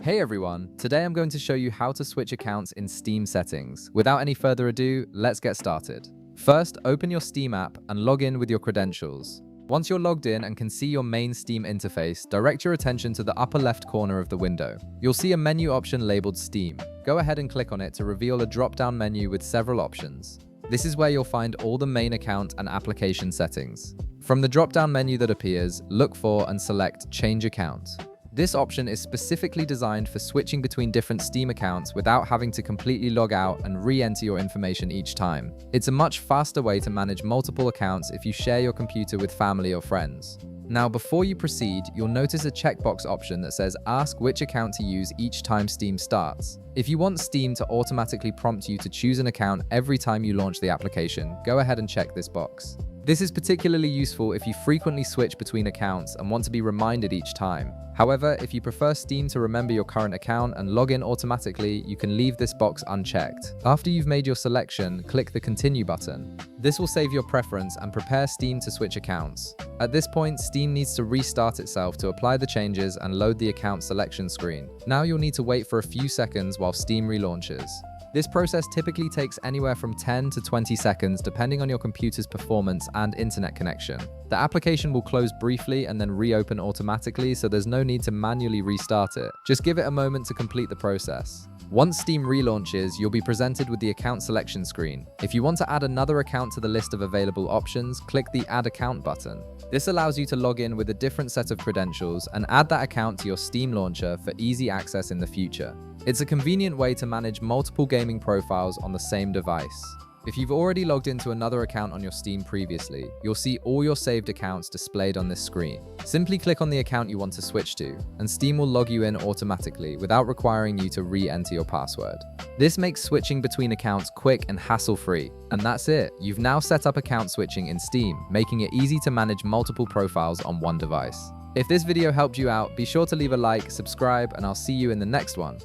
Hey everyone, today I'm going to show you how to switch accounts in Steam settings. Without any further ado, let's get started. First, open your Steam app and log in with your credentials. Once you're logged in and can see your main Steam interface, direct your attention to the upper left corner of the window. You'll see a menu option labeled Steam. Go ahead and click on it to reveal a drop-down menu with several options. This is where you'll find all the main account and application settings. From the drop-down menu that appears, look for and select Change Account. This option is specifically designed for switching between different Steam accounts without having to completely log out and re-enter your information each time. It's a much faster way to manage multiple accounts if you share your computer with family or friends. Now, before you proceed, you'll notice a checkbox option that says ask which account to use each time Steam starts. If you want Steam to automatically prompt you to choose an account every time you launch the application, go ahead and check this box. This is particularly useful if you frequently switch between accounts and want to be reminded each time. However, if you prefer Steam to remember your current account and log in automatically, you can leave this box unchecked. After you've made your selection, click the Continue button. This will save your preference and prepare Steam to switch accounts. At this point, Steam needs to restart itself to apply the changes and load the account selection screen. Now you'll need to wait for a few seconds while Steam relaunches. This process typically takes anywhere from 10 to 20 seconds depending on your computer's performance and internet connection. The application will close briefly and then reopen automatically, so there's no need to manually restart it. Just give it a moment to complete the process. Once Steam relaunches, you'll be presented with the account selection screen. If you want to add another account to the list of available options, click the Add Account button. This allows you to log in with a different set of credentials and add that account to your Steam launcher for easy access in the future. It's a convenient way to manage multiple gaming profiles on the same device. If you've already logged into another account on your Steam previously, you'll see all your saved accounts displayed on this screen. Simply click on the account you want to switch to, and Steam will log you in automatically without requiring you to re-enter your password. This makes switching between accounts quick and hassle-free. And that's it. You've now set up account switching in Steam, making it easy to manage multiple profiles on one device. If this video helped you out, be sure to leave a like, subscribe, and I'll see you in the next one.